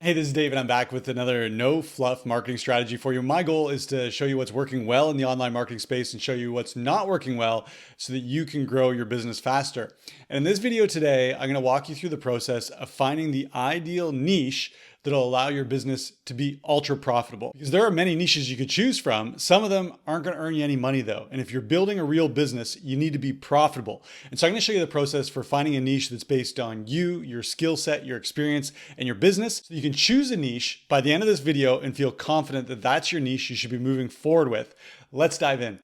Hey, this is David. I'm back with another no fluff marketing strategy for you. My goal is to show you what's working well in the online marketing space and show you what's not working well so that you can grow your business faster. And in this video today, I'm going to walk you through the process of finding the ideal niche that'll allow your business to be ultra profitable. Because there are many niches you could choose from. Some of them aren't going to earn you any money though. And if you're building a real business, you need to be profitable. And so I'm going to show you the process for finding a niche that's based on you, your skill set, your experience, and your business. So you can choose a niche by the end of this video and feel confident that that's your niche you should be moving forward with. Let's dive in.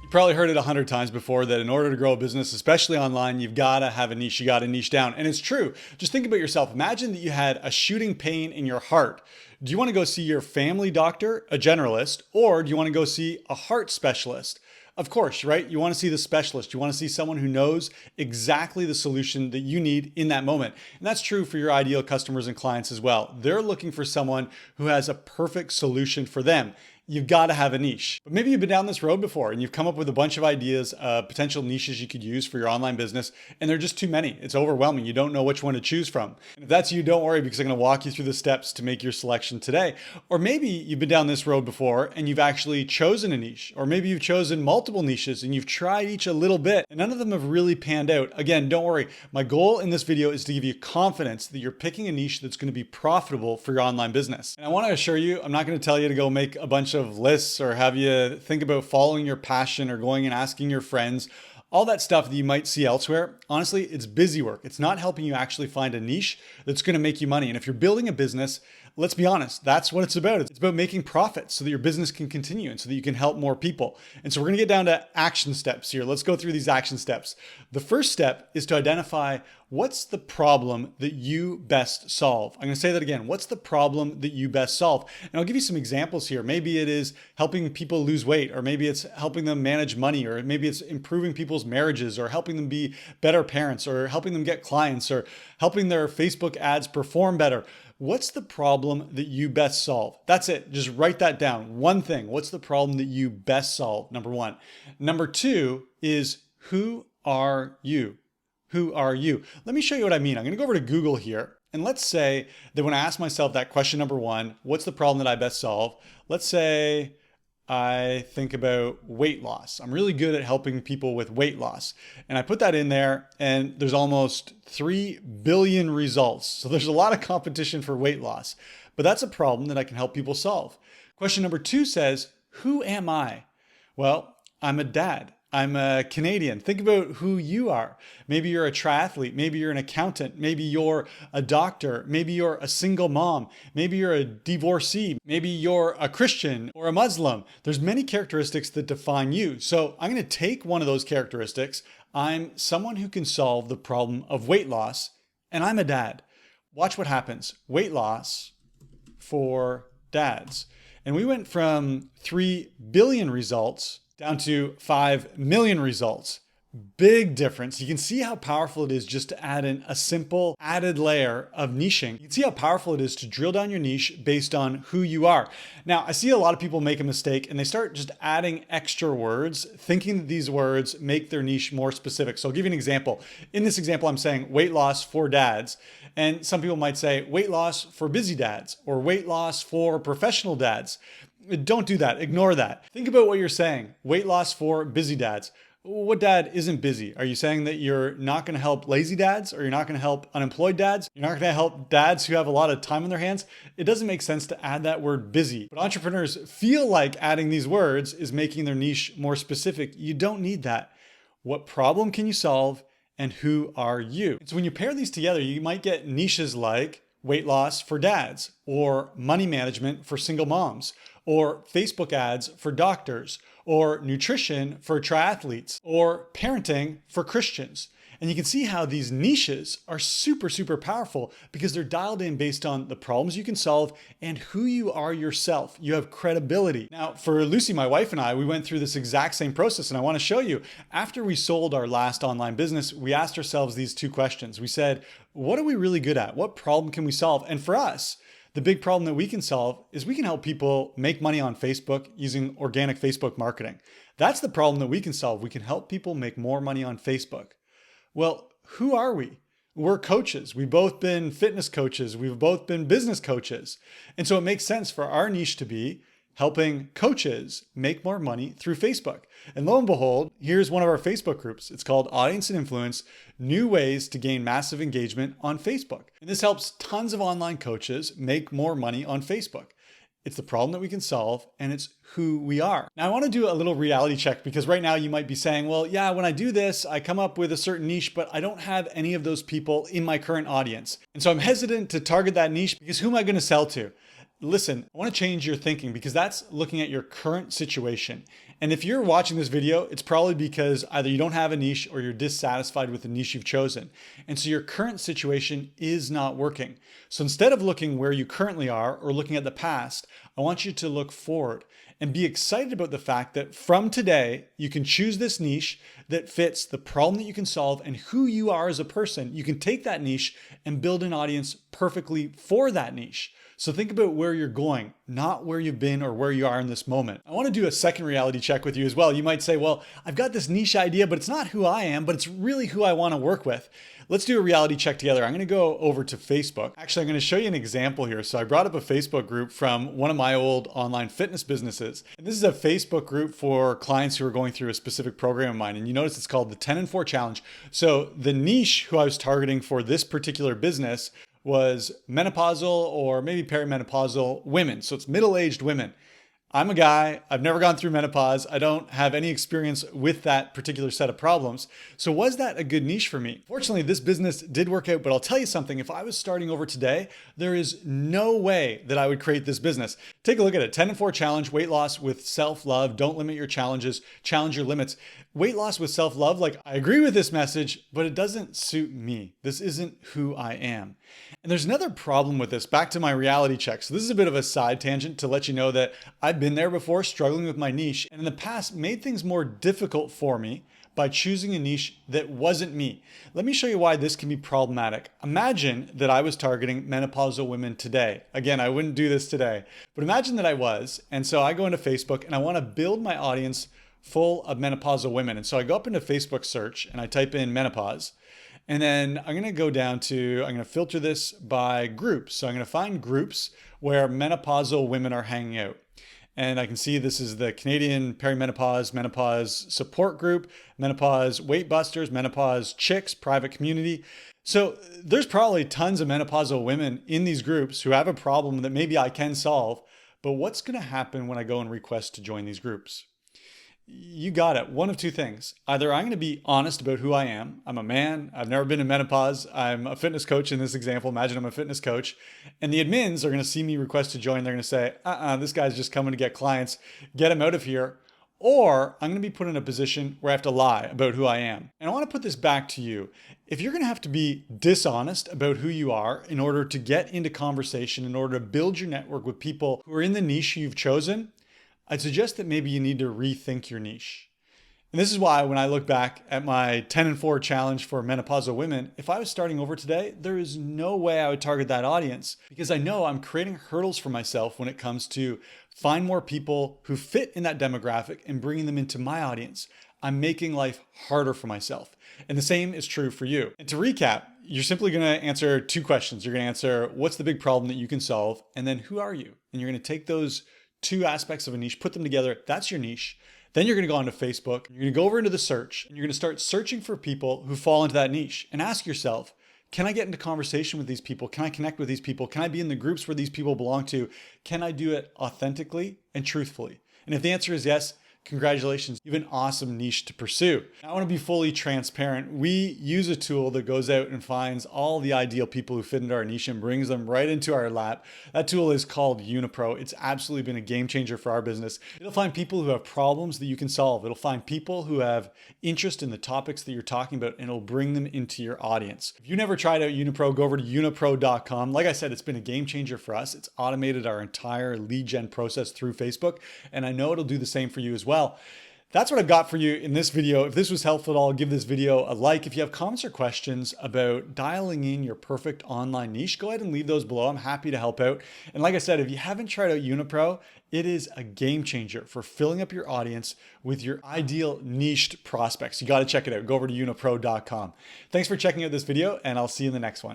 You probably heard it 100 times before that in order to grow a business, especially online, you've got to have a niche. You got to niche down. And it's true. Just think about yourself. Imagine that you had a shooting pain in your heart. Do you want to go see your family doctor, a generalist, or do you want to go see a heart specialist? Of course, right? You want to see the specialist. You want to see someone who knows exactly the solution that you need in that moment. And that's true for your ideal customers and clients as well. They're looking for someone who has a perfect solution for them. You've got to have a niche. But maybe you've been down this road before and you've come up with a bunch of ideas, potential niches you could use for your online business, and they're just too many. It's overwhelming. You don't know which one to choose from. And if that's you, don't worry, because I'm going to walk you through the steps to make your selection today. Or maybe you've been down this road before and you've actually chosen a niche, or maybe you've chosen multiple niches and you've tried each a little bit and none of them have really panned out. Again, don't worry. My goal in this video is to give you confidence that you're picking a niche that's going to be profitable for your online business. And I want to assure you, I'm not going to tell you to go make a bunch of lists or have you think about following your passion or going and asking your friends. All that stuff that you might see elsewhere, honestly, it's busy work. It's not helping you actually find a niche that's going to make you money. And if you're building a business, let's be honest, that's what it's about. It's about making profits so that your business can continue and so that you can help more people. And so we're going to get down to action steps here. Let's go through these action steps. The first step is to identify what's the problem that you best solve. I'm going to say that again. What's the problem that you best solve? And I'll give you some examples here. Maybe it is helping people lose weight, or maybe it's helping them manage money, or maybe it's improving people's marriages, or helping them be better parents, or helping them get clients, or helping their Facebook ads perform better. What's the problem that you best solve? That's it. Just write that down. One thing. What's the problem that you best solve? Number one. Number two is, who are you? Who are you? Let me show you what I mean. I'm going to go over to Google here. And let's say that when I ask myself that question number one, what's the problem that I best solve? Let's say I think about weight loss. I'm really good at helping people with weight loss. And I put that in there and there's almost 3 billion results. So there's a lot of competition for weight loss, but that's a problem that I can help people solve. Question number two says, who am I? Well, I'm a dad. I'm a Canadian. Think about who you are. Maybe you're a triathlete. Maybe you're an accountant. Maybe you're a doctor. Maybe you're a single mom. Maybe you're a divorcee. Maybe you're a Christian or a Muslim. There's many characteristics that define you. So I'm going to take one of those characteristics. I'm someone who can solve the problem of weight loss, and I'm a dad. Watch what happens. Weight loss for dads. And we went from 3 billion results down to 5 million results. Big difference. You can see how powerful it is just to add in a simple added layer of niching. You can see how powerful it is to drill down your niche based on who you are. Now, I see a lot of people make a mistake and they start just adding extra words, thinking that these words make their niche more specific. So I'll give you an example. In this example, I'm saying weight loss for dads. And some people might say weight loss for busy dads or weight loss for professional dads. Don't do that. Ignore that. Think about what you're saying. Weight loss for busy dads. What dad isn't busy? Are you saying that you're not going to help lazy dads, or you're not going to help unemployed dads? You're not going to help dads who have a lot of time on their hands? It doesn't make sense to add that word busy. But entrepreneurs feel like adding these words is making their niche more specific. You don't need that. What problem can you solve, and who are you? So when you pair these together, you might get niches like weight loss for dads, or money management for single moms, or Facebook ads for doctors, or nutrition for triathletes, or parenting for Christians. And you can see how these niches are super, super powerful because they're dialed in based on the problems you can solve and who you are yourself. You have credibility. Now, for Lucy, my wife, and I, we went through this exact same process, and I want to show you. After we sold our last online business, we asked ourselves these two questions. We said, what are we really good at? What problem can we solve? And for us, the big problem that we can solve is we can help people make money on Facebook using organic Facebook marketing. That's the problem that we can solve. We can help people make more money on Facebook. Well, who are we? We're coaches. We've both been fitness coaches. We've both been business coaches. And so it makes sense for our niche to be helping coaches make more money through Facebook. And lo and behold, here's one of our Facebook groups. It's called Audience and Influence, New Ways to Gain Massive Engagement on Facebook. And this helps tons of online coaches make more money on Facebook. It's the problem that we can solve, and it's who we are. Now, I want to do a little reality check, because right now you might be saying, well, yeah, when I do this, I come up with a certain niche, but I don't have any of those people in my current audience. And so I'm hesitant to target that niche, because who am I going to sell to? Listen, I want to change your thinking, because that's looking at your current situation. And if you're watching this video, it's probably because either you don't have a niche or you're dissatisfied with the niche you've chosen. And so your current situation is not working. So instead of looking where you currently are or looking at the past, I want you to look forward and be excited about the fact that from today, you can choose this niche that fits the problem that you can solve and who you are as a person. You can take that niche and build an audience perfectly for that niche. So think about where you're going, not where you've been or where you are in this moment. I want to do a second reality check with you as well. You might say, well, I've got this niche idea, but it's not who I am, but it's really who I want to work with. Let's do a reality check together. I'm going to go over to Facebook. Actually, I'm going to show you an example here. So I brought up a Facebook group from one of my old online fitness businesses. And this is a Facebook group for clients who are going through a specific program of mine. And you notice it's called the 10 and 4 Challenge. So the niche who I was targeting for this particular business was menopausal or maybe perimenopausal women. So it's middle-aged women. I'm a guy, I've never gone through menopause. I don't have any experience with that particular set of problems. So was that a good niche for me? Fortunately, this business did work out, but I'll tell you something. If I was starting over today, there is no way that I would create this business. Take a look at it. 10 and 4 Challenge, weight loss with self-love. Don't limit your challenges, challenge your limits. Weight loss with self-love, like I agree with this message, but it doesn't suit me. This isn't who I am. And there's another problem with this, back to my reality check. So this is a bit of a side tangent to let you know that I've been there before, struggling with my niche, and in the past made things more difficult for me by choosing a niche that wasn't me. Let me show you why this can be problematic. Imagine that I was targeting menopausal women today. Again, I wouldn't do this today, but imagine that I was. And so I go into Facebook and I want to build my audience full of menopausal women. And so I go up into Facebook search and I type in menopause. And then I'm going to go down to, I'm going to filter this by groups. So I'm going to find groups where menopausal women are hanging out. And I can see this is the Canadian Perimenopause Menopause Support Group, Menopause Weight Busters, Menopause Chicks, Private Community. So there's probably tons of menopausal women in these groups who have a problem that maybe I can solve. But what's going to happen when I go and request to join these groups? You got it. One of two things. Either I'm going to be honest about who I am. I'm a man. I've never been in menopause. I'm a fitness coach in this example. Imagine I'm a fitness coach. And the admins are going to see me request to join. They're going to say, this guy's just coming to get clients. Get him out of here. Or I'm going to be put in a position where I have to lie about who I am. And I want to put this back to you. If you're going to have to be dishonest about who you are in order to get into conversation, in order to build your network with people who are in the niche you've chosen, I'd suggest that maybe you need to rethink your niche. And this is why when I look back at my 10 and 4 challenge for menopausal women, if I was starting over today, there is no way I would target that audience, because I know I'm creating hurdles for myself when it comes to find more people who fit in that demographic and bringing them into my audience. I'm making life harder for myself. And the same is true for you. And to recap, you're simply going to answer two questions. You're going to answer, what's the big problem that you can solve? And then who are you? And you're going to take those two aspects of a niche, put them together. That's your niche. Then you're going to go onto Facebook. You're going to go over into the search and you're going to start searching for people who fall into that niche and ask yourself, can I get into conversation with these people? Can I connect with these people? Can I be in the groups where these people belong to? Can I do it authentically and truthfully? And if the answer is yes, congratulations, you have an awesome niche to pursue. I want to be fully transparent. We use a tool that goes out and finds all the ideal people who fit into our niche and brings them right into our lap. That tool is called Unipro. It's absolutely been a game changer for our business. It'll find people who have problems that you can solve. It'll find people who have interest in the topics that you're talking about, and it'll bring them into your audience. If you never tried out Unipro, go over to unipro.com. Like I said, it's been a game changer for us. It's automated our entire lead gen process through Facebook, and I know it'll do the same for you as well. That's what I've got for you in this video. If this was helpful at all, give this video a like. If you have comments or questions about dialing in your perfect online niche, go ahead and leave those below. I'm happy to help out. And like I said, if you haven't tried out Unipro, it is a game changer for filling up your audience with your ideal niched prospects. You got to check it out. Go over to unipro.com. Thanks for checking out this video, and I'll see you in the next one.